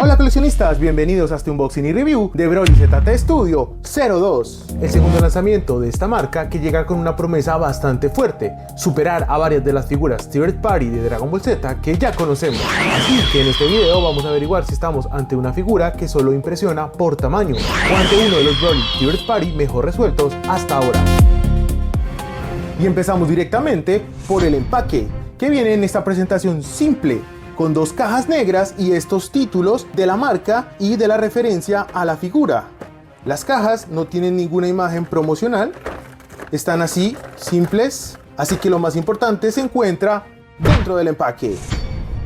Hola coleccionistas, bienvenidos a este unboxing y review de Broly ZT Studio 02, el segundo lanzamiento de esta marca que llega con una promesa bastante fuerte: superar a varias de las figuras Third Party de Dragon Ball Z que ya conocemos. Así que en este video vamos a averiguar si estamos ante una figura que solo impresiona por tamaño o ante uno de los Broly Third Party mejor resueltos hasta ahora. Y empezamos directamente por el empaque, que viene en esta presentación simple, con dos cajas negras y estos títulos de la marca y de la referencia a la figura. Las cajas no tienen ninguna imagen promocional, están así, simples, así que lo más importante se encuentra dentro del empaque.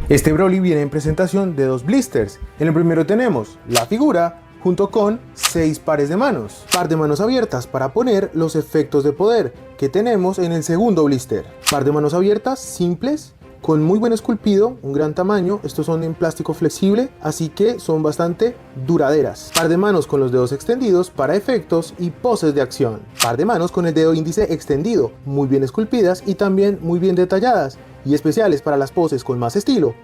Este Broly viene en presentación de dos blisters. En el primero tenemos la figura junto con 6 pares de manos, par de manos abiertas para poner los efectos de poder que tenemos en el segundo blister. Par de manos abiertas simples, con muy buen esculpido, un gran tamaño. Estos son en plástico flexible, así que son bastante duraderas. Par de manos con los dedos extendidos para efectos y poses de acción. Par de manos con el dedo índice extendido, muy bien esculpidas y también muy bien detalladas y especiales para las poses con más estilo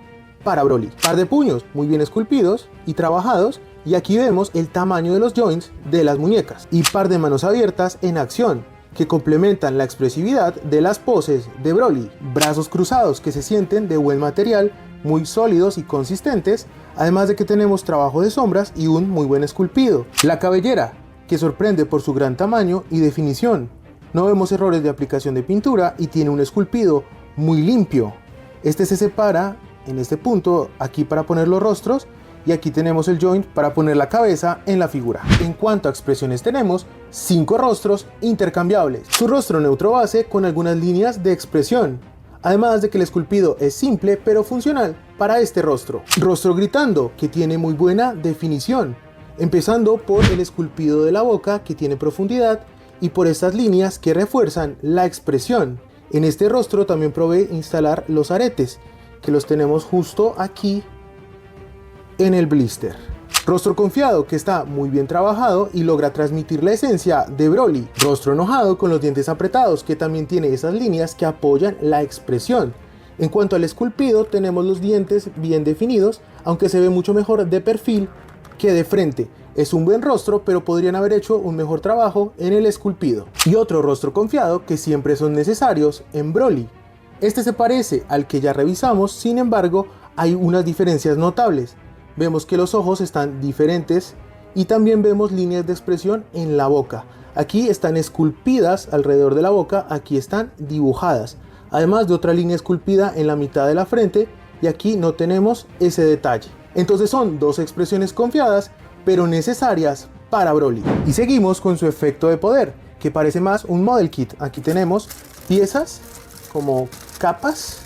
para Broly. Par de puños muy bien esculpidos y trabajados, y aquí vemos el tamaño de los joints de las muñecas. Y par de manos abiertas en acción, que complementan la expresividad de las poses de Broly. Brazos cruzados que se sienten de buen material, muy sólidos y consistentes, además de que tenemos trabajo de sombras y un muy buen esculpido. La cabellera, que sorprende por su gran tamaño y definición. No vemos errores de aplicación de pintura y tiene un esculpido muy limpio. Este se separa en este punto aquí para poner los rostros, y aquí tenemos el joint para poner la cabeza en la figura. En cuanto a expresiones, tenemos 5 rostros intercambiables. Su rostro neutro base con algunas líneas de expresión, además de que el esculpido es simple pero funcional para este rostro. Rostro gritando, que tiene muy buena definición, empezando por el esculpido de la boca, que tiene profundidad, y por estas líneas que refuerzan la expresión. En este rostro también provee instalar los aretes, que los tenemos justo aquí en el blister. Rostro confiado, que está muy bien trabajado y logra transmitir la esencia de Broly. Rostro enojado con los dientes apretados, que también tiene esas líneas que apoyan la expresión. En cuanto al esculpido, tenemos los dientes bien definidos, aunque se ve mucho mejor de perfil que de frente. Es un buen rostro, pero podrían haber hecho un mejor trabajo en el esculpido. Y otro rostro confiado, que siempre son necesarios en Broly. Este se parece al que ya revisamos, sin embargo, hay unas diferencias notables. Vemos que los ojos están diferentes y también vemos líneas de expresión en la boca. Aquí están esculpidas alrededor de la boca, aquí están dibujadas, además de otra línea esculpida en la mitad de la frente, y aquí no tenemos ese detalle. Entonces son dos expresiones confiadas pero necesarias para Broly. Y seguimos con su efecto de poder, que parece más un model kit. Aquí tenemos piezas como capas.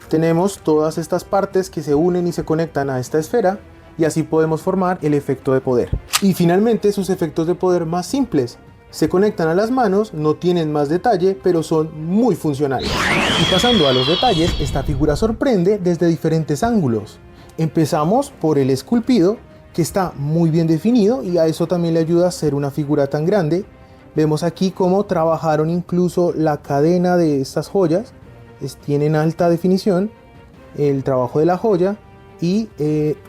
Tenemos todas estas partes que se unen y se conectan a esta esfera, y así podemos formar el efecto de poder. Y finalmente sus efectos de poder más simples. Se conectan a las manos, no tienen más detalle, pero son muy funcionales. Y pasando a los detalles, esta figura sorprende desde diferentes ángulos. Empezamos por el esculpido, que está muy bien definido, y a eso también le ayuda a ser una figura tan grande. Vemos aquí cómo trabajaron incluso la cadena de estas joyas. Tienen alta definición, el trabajo de la joya y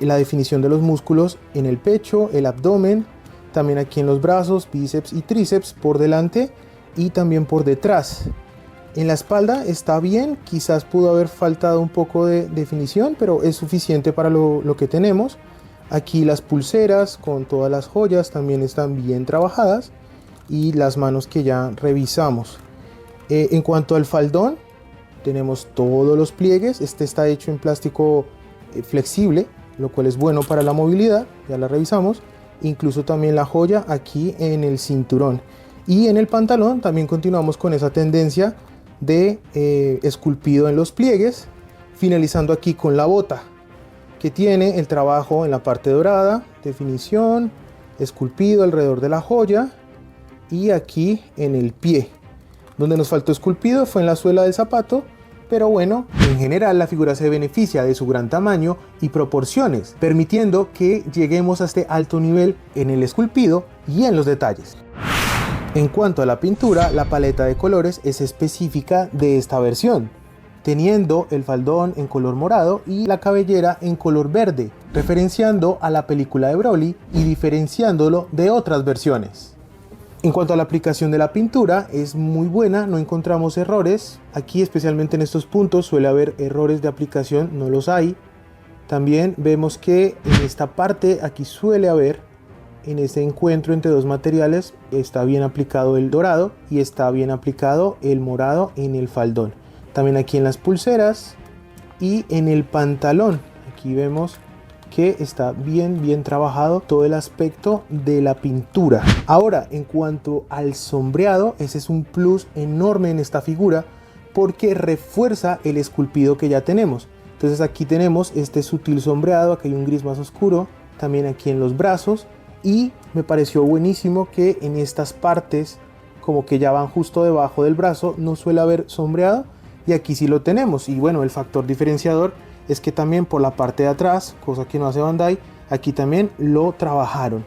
la definición de los músculos en el pecho, el abdomen, también aquí en los brazos, bíceps y tríceps por delante y también por detrás. En la espalda está bien, quizás pudo haber faltado un poco de definición, pero es suficiente para lo que tenemos. Aquí las pulseras con todas las joyas también están bien trabajadas, y las manos que ya revisamos. En cuanto al faldón, tenemos todos los pliegues. Este está hecho en plástico flexible, lo cual es bueno para la movilidad, ya la revisamos. Incluso también la joya aquí en el cinturón. Y en el pantalón también continuamos con esa tendencia de esculpido en los pliegues, finalizando aquí con la bota, que tiene el trabajo en la parte dorada, definición, esculpido alrededor de la joya, y aquí en el pie. Donde nos faltó esculpido fue en la suela del zapato, pero bueno, en general la figura se beneficia de su gran tamaño y proporciones, permitiendo que lleguemos a este alto nivel en el esculpido y en los detalles. En cuanto a la pintura, la paleta de colores es específica de esta versión. teniendo el faldón en color morado y la cabellera en color verde, referenciando a la película de Broly y diferenciándolo de otras versiones. En cuanto a la aplicación de la pintura, es muy buena, no encontramos errores. Aquí, especialmente en estos puntos, suele haber errores de aplicación, no los hay. También vemos que en esta parte aquí suele haber, en este encuentro entre dos materiales, está bien aplicado el dorado y está bien aplicado el morado en el faldón. También aquí en las pulseras y en el pantalón. Aquí vemos que está bien trabajado todo el aspecto de la pintura. Ahora, en cuanto al sombreado, ese es un plus enorme en esta figura porque refuerza el esculpido que ya tenemos. Entonces aquí tenemos este sutil sombreado, aquí hay un gris más oscuro, también aquí en los brazos, y me pareció buenísimo que en estas partes, como que ya van justo debajo del brazo, no suele haber sombreado, y aquí sí lo tenemos. Y bueno, el factor diferenciador es que también por la parte de atrás, cosa que no hace Bandai, aquí también lo trabajaron.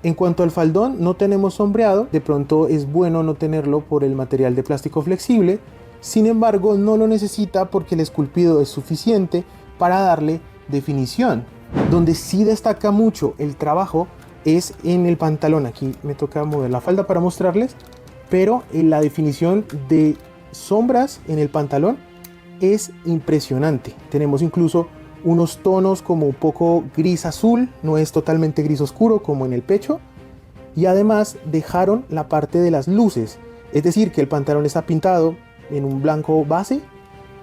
En cuanto al faldón, no tenemos sombreado, de pronto es bueno no tenerlo por el material de plástico flexible, sin embargo no lo necesita porque el esculpido es suficiente para darle definición. Donde sí destaca mucho el trabajo es en el pantalón. Aquí me toca mover la falda para mostrarles, pero en la definición de sombras en el pantalón es impresionante. Tenemos incluso unos tonos como un poco gris azul, no es totalmente gris oscuro como en el pecho, y además dejaron la parte de las luces, es decir que el pantalón está pintado en un blanco base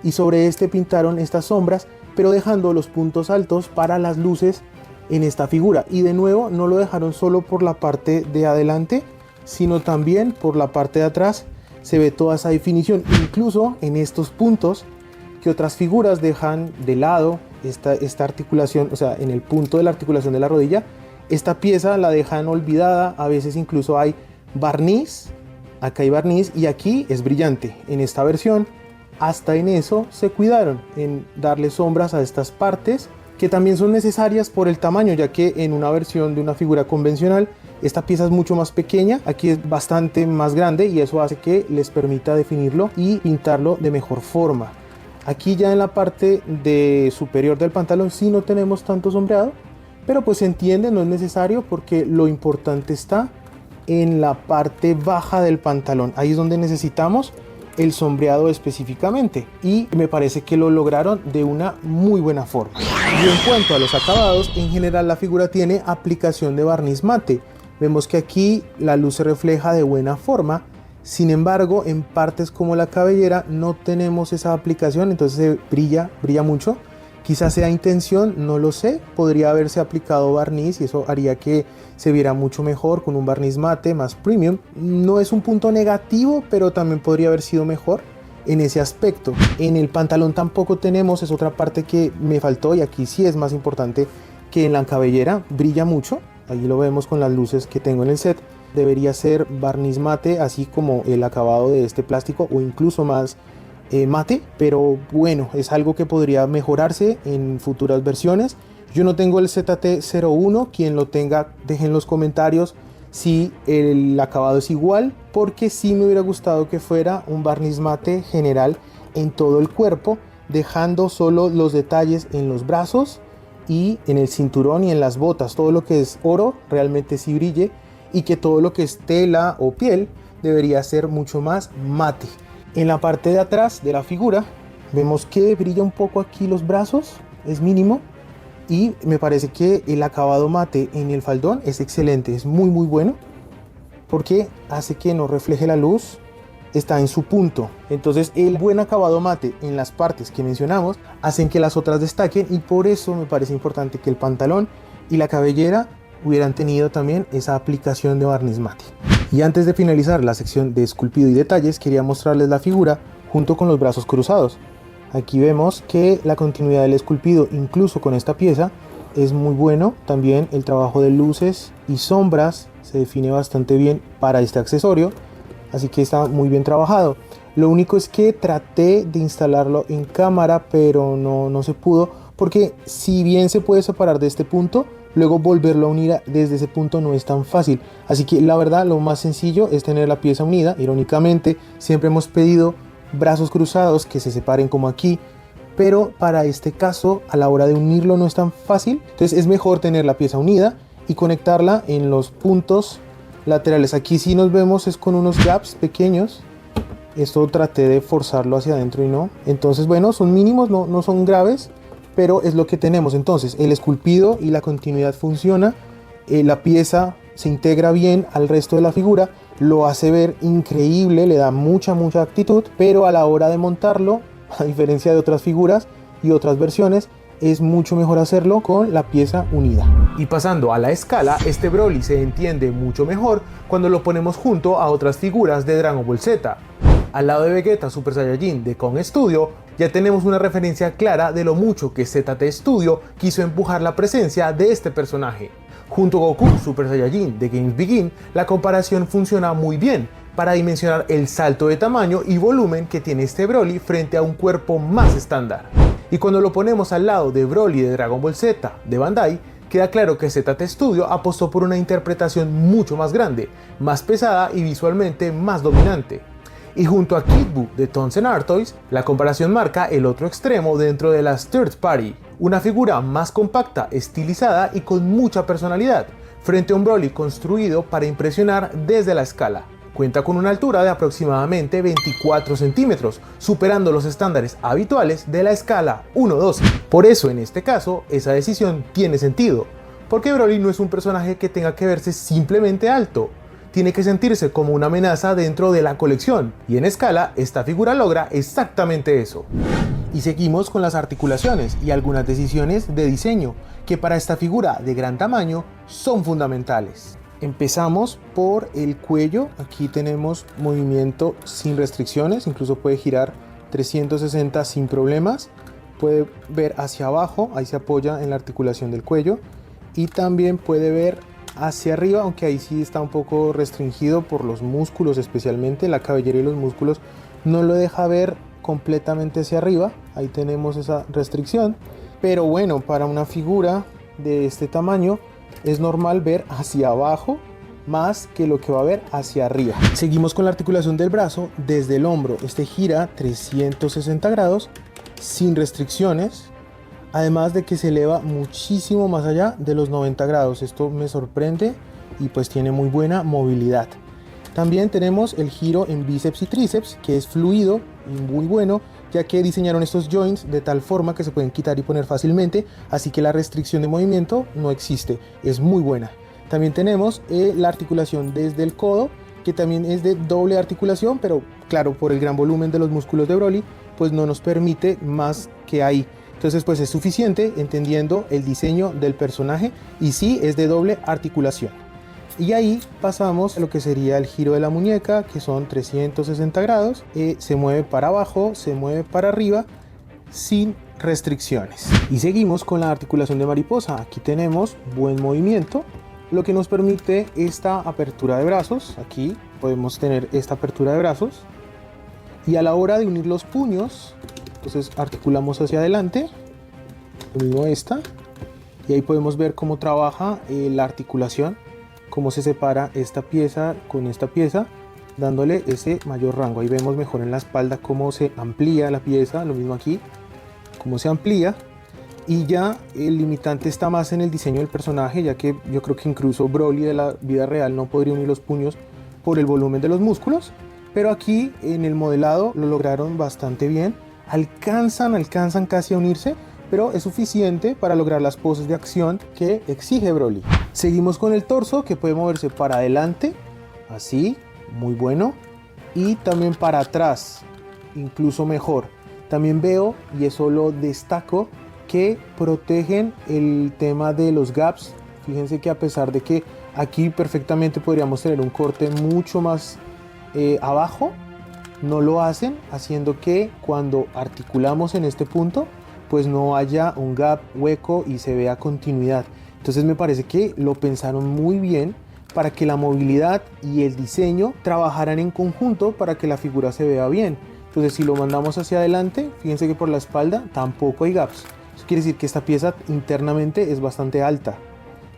y sobre este pintaron estas sombras, pero dejando los puntos altos para las luces en esta figura. Y de nuevo no lo dejaron solo por la parte de adelante, sino también por la parte de atrás. Se ve toda esa definición, incluso en estos puntos que otras figuras dejan de lado esta articulación, o sea, en el punto de la articulación de la rodilla, esta pieza la dejan olvidada. A veces incluso hay barniz, acá hay barniz y aquí es brillante. En esta versión, hasta en eso se cuidaron, en darle sombras a estas partes que también son necesarias por el tamaño, ya que en una versión de una figura convencional esta pieza es mucho más pequeña, aquí es bastante más grande y eso hace que les permita definirlo y pintarlo de mejor forma. Aquí ya en la parte de superior del pantalón sí no tenemos tanto sombreado, pero pues se entiende, no es necesario porque lo importante está en la parte baja del pantalón. Ahí es donde necesitamos el sombreado específicamente y me parece que lo lograron de una muy buena forma. Y en cuanto a los acabados, en general la figura tiene aplicación de barniz mate. Vemos que aquí la luz se refleja de buena forma. Sin embargo, en partes como la cabellera no tenemos esa aplicación, entonces brilla mucho. Quizás sea intención, no lo sé. Podría haberse aplicado barniz y eso haría que se viera mucho mejor con un barniz mate más premium. No es un punto negativo, pero también podría haber sido mejor en ese aspecto. En el pantalón tampoco tenemos, es otra parte que me faltó y aquí sí es más importante que en la cabellera. Brilla mucho, ahí lo vemos con las luces que tengo en el set. Debería ser barniz mate, así como el acabado de este plástico o incluso más mate, pero bueno, es algo que podría mejorarse en futuras versiones. Yo no tengo el ZT-01, quien lo tenga dejen en los comentarios si el acabado es igual, porque sí me hubiera gustado que fuera un barniz mate general en todo el cuerpo, dejando solo los detalles en los brazos y en el cinturón y en las botas. Todo lo que es oro realmente sí brille y que todo lo que es tela o piel debería ser mucho más mate. En la parte de atrás de la figura vemos que brilla un poco aquí los brazos, es mínimo, y me parece que el acabado mate en el faldón es excelente, es muy bueno, porque hace que no refleje la luz, está en su punto. Entonces el buen acabado mate en las partes que mencionamos hacen que las otras destaquen y por eso me parece importante que el pantalón y la cabellera hubieran tenido también esa aplicación de barniz mate. Y antes de finalizar la sección de esculpido y detalles, quería mostrarles la figura junto con los brazos cruzados. Aquí vemos que la continuidad del esculpido, incluso con esta pieza, es muy bueno. También el trabajo de luces y sombras se define bastante bien para este accesorio, así que está muy bien trabajado. Lo único es que traté de instalarlo en cámara, pero no se pudo, porque si bien se puede separar de este punto, luego volverlo a unir desde ese punto no es tan fácil. Así que la verdad lo más sencillo es tener la pieza unida. Irónicamente siempre hemos pedido brazos cruzados que se separen como aquí, pero para este caso a la hora de unirlo no es tan fácil. Entonces es mejor tener la pieza unida y conectarla en los puntos laterales. Aquí sí nos vemos es con unos gaps pequeños. Esto traté de forzarlo hacia adentro y no. Entonces bueno, son mínimos, no son graves, pero es lo que tenemos. Entonces el esculpido y la continuidad funciona. La pieza se integra bien al resto de la figura, lo hace ver increíble, le da mucha actitud, pero a la hora de montarlo, a diferencia de otras figuras y otras versiones, es mucho mejor hacerlo con la pieza unida. Y pasando a la escala, este Broly se entiende mucho mejor cuando lo ponemos junto a otras figuras de Dragon Ball Z. Al lado de Vegeta Super Saiyajin de Kong Studio, ya tenemos una referencia clara de lo mucho que ZT Studio quiso empujar la presencia de este personaje. Junto a Goku Super Saiyajin de Games Begin, la comparación funciona muy bien para dimensionar el salto de tamaño y volumen que tiene este Broly frente a un cuerpo más estándar. Y cuando lo ponemos al lado de Broly de Dragon Ball Z de Bandai, queda claro que ZT Studio apostó por una interpretación mucho más grande, más pesada y visualmente más dominante. Y junto a Kid Buu de Toons and Artois, la comparación marca el otro extremo dentro de las Third Party, una figura más compacta, estilizada y con mucha personalidad, frente a un Broly construido para impresionar desde la escala. Cuenta con una altura de aproximadamente 24 centímetros, superando los estándares habituales de la escala 1-2. Por eso en este caso, esa decisión tiene sentido, porque Broly no es un personaje que tenga que verse simplemente alto, tiene que sentirse como una amenaza dentro de la colección, y en escala esta figura logra exactamente eso. Y seguimos con las articulaciones y algunas decisiones de diseño que para esta figura de gran tamaño son fundamentales. Empezamos por el cuello. Aquí tenemos movimiento sin restricciones, incluso puede girar 360 sin problemas. Puede ver hacia abajo, ahí se apoya en la articulación del cuello, y también puede ver hacia arriba, aunque ahí sí está un poco restringido por los músculos, especialmente la cabellera y los músculos no lo deja ver completamente hacia arriba. Ahí tenemos esa restricción, pero bueno, para una figura de este tamaño es normal ver hacia abajo más que lo que va a ver hacia arriba. Seguimos con la articulación del brazo desde el hombro. Este gira 360 grados sin restricciones, además de que se eleva muchísimo más allá de los 90 grados. Esto me sorprende y pues tiene muy buena movilidad. También tenemos el giro en bíceps y tríceps, que es fluido y muy bueno, ya que diseñaron estos joints de tal forma que se pueden quitar y poner fácilmente, así que la restricción de movimiento no existe, es muy buena. También tenemos la articulación desde el codo, que también es de doble articulación, pero claro, por el gran volumen de los músculos de Broly, pues no nos permite más que ahí. Entonces pues es suficiente entendiendo el diseño del personaje, y sí es de doble articulación. Y ahí pasamos a lo que sería el giro de la muñeca, que son 360 grados, se mueve para abajo, se mueve para arriba, sin restricciones. Y seguimos con la articulación de mariposa. Aquí tenemos buen movimiento, lo que nos permite esta apertura de brazos. Aquí podemos tener esta apertura de brazos, y a la hora de unir los puños, entonces articulamos hacia adelante, lo mismo esta, y ahí podemos ver cómo trabaja la articulación, cómo se separa esta pieza con esta pieza, dándole ese mayor rango. Ahí vemos mejor en la espalda cómo se amplía la pieza, lo mismo aquí, cómo se amplía. Y ya el limitante está más en el diseño del personaje, ya que yo creo que incluso Broly de la vida real no podría unir los puños por el volumen de los músculos, pero aquí en el modelado lo lograron bastante bien. Alcanzan casi a unirse, pero es suficiente para lograr las poses de acción que exige Broly. Seguimos con el torso, que puede moverse para adelante, así, muy bueno, y también para atrás, incluso mejor. También veo, y eso lo destaco, que protegen el tema de los gaps. Fíjense que a pesar de que aquí perfectamente podríamos tener un corte mucho más abajo, no lo hacen, haciendo que cuando articulamos en este punto pues no haya un gap, hueco, y se vea continuidad. Entonces me parece que lo pensaron muy bien para que la movilidad y el diseño trabajaran en conjunto para que la figura se vea bien. Entonces si lo mandamos hacia adelante, fíjense que por la espalda tampoco hay gaps. Eso quiere decir que esta pieza internamente es bastante alta,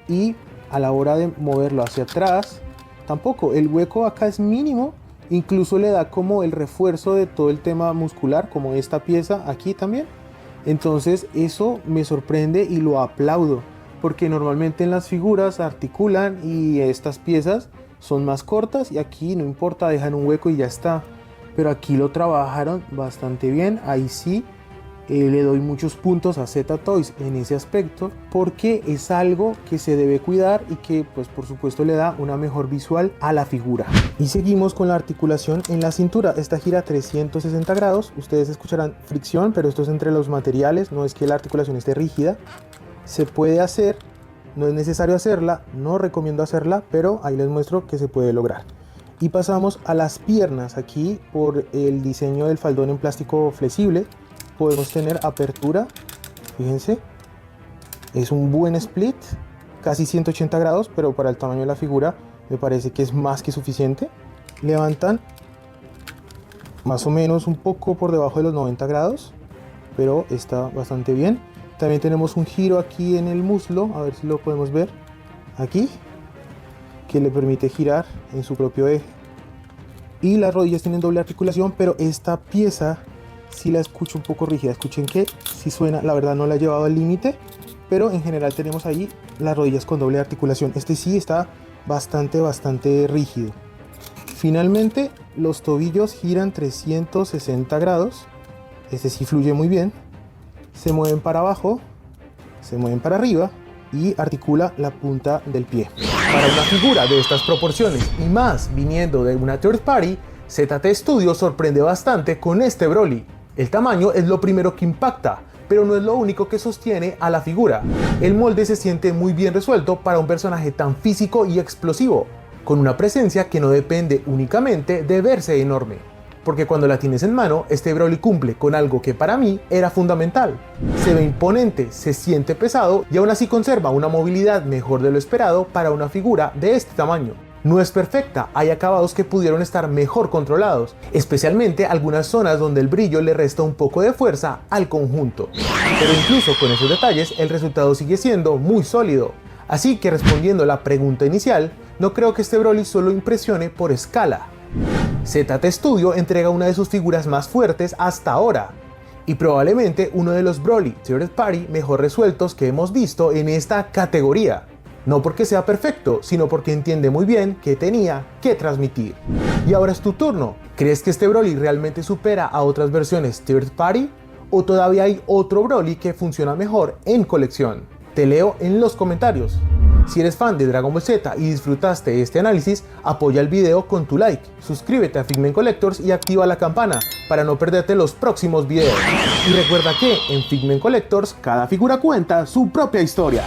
y a la hora de moverlo hacia atrás tampoco, el hueco acá es mínimo, incluso le da como el refuerzo de todo el tema muscular, como esta pieza aquí también. Entonces eso me sorprende y lo aplaudo, porque normalmente en las figuras articulan y estas piezas son más cortas y aquí no importa, dejan un hueco y ya está. Pero aquí lo trabajaron bastante bien, ahí sí. Le doy muchos puntos a Z-Toys en ese aspecto, porque es algo que se debe cuidar y que pues por supuesto le da una mejor visual a la figura. Y seguimos con la articulación en la cintura. Esta gira 360 grados, ustedes escucharán fricción, pero esto es entre los materiales, no es que la articulación esté rígida. Se puede hacer, no es necesario hacerla, no recomiendo hacerla, pero ahí les muestro que se puede lograr. Y pasamos a las piernas. Aquí, por el diseño del faldón en plástico flexible, podemos tener apertura, fíjense, es un buen split, casi 180 grados, pero para el tamaño de la figura me parece que es más que suficiente. Levantan más o menos un poco por debajo de los 90 grados, pero está bastante bien. También tenemos un giro aquí en el muslo, a ver si lo podemos ver, aquí, que le permite girar en su propio eje. Y las rodillas tienen doble articulación, pero esta pieza sí la escucho un poco rígida. Escuchen que sí suena, la verdad no la he llevado al límite, pero en general tenemos ahí las rodillas con doble articulación. Este sí está bastante rígido. Finalmente los tobillos giran 360 grados. Este sí fluye muy bien. Se mueven para abajo, se mueven para arriba y articula la punta del pie. Para una figura de estas proporciones y más viniendo de una third party, ZT Studio sorprende bastante con este Broly. El tamaño es lo primero que impacta, pero no es lo único que sostiene a la figura. El molde se siente muy bien resuelto para un personaje tan físico y explosivo, con una presencia que no depende únicamente de verse enorme. Porque cuando la tienes en mano, este Broly cumple con algo que para mí era fundamental. Se ve imponente, se siente pesado y aún así conserva una movilidad mejor de lo esperado para una figura de este tamaño. No es perfecta, hay acabados que pudieron estar mejor controlados, especialmente algunas zonas donde el brillo le resta un poco de fuerza al conjunto. Pero incluso con esos detalles el resultado sigue siendo muy sólido. Así que respondiendo a la pregunta inicial, no creo que este Broly solo impresione por escala. ZT Studio entrega una de sus figuras más fuertes hasta ahora, y probablemente uno de los Broly Third Party mejor resueltos que hemos visto en esta categoría. No porque sea perfecto, sino porque entiende muy bien qué tenía que transmitir. Y ahora es tu turno. ¿Crees que este Broly realmente supera a otras versiones Third Party? ¿O todavía hay otro Broly que funciona mejor en colección? Te leo en los comentarios. Si eres fan de Dragon Ball Z y disfrutaste este análisis, apoya el video con tu like, suscríbete a Figment Collectors y activa la campana para no perderte los próximos videos. Y recuerda que en Figment Collectors cada figura cuenta su propia historia.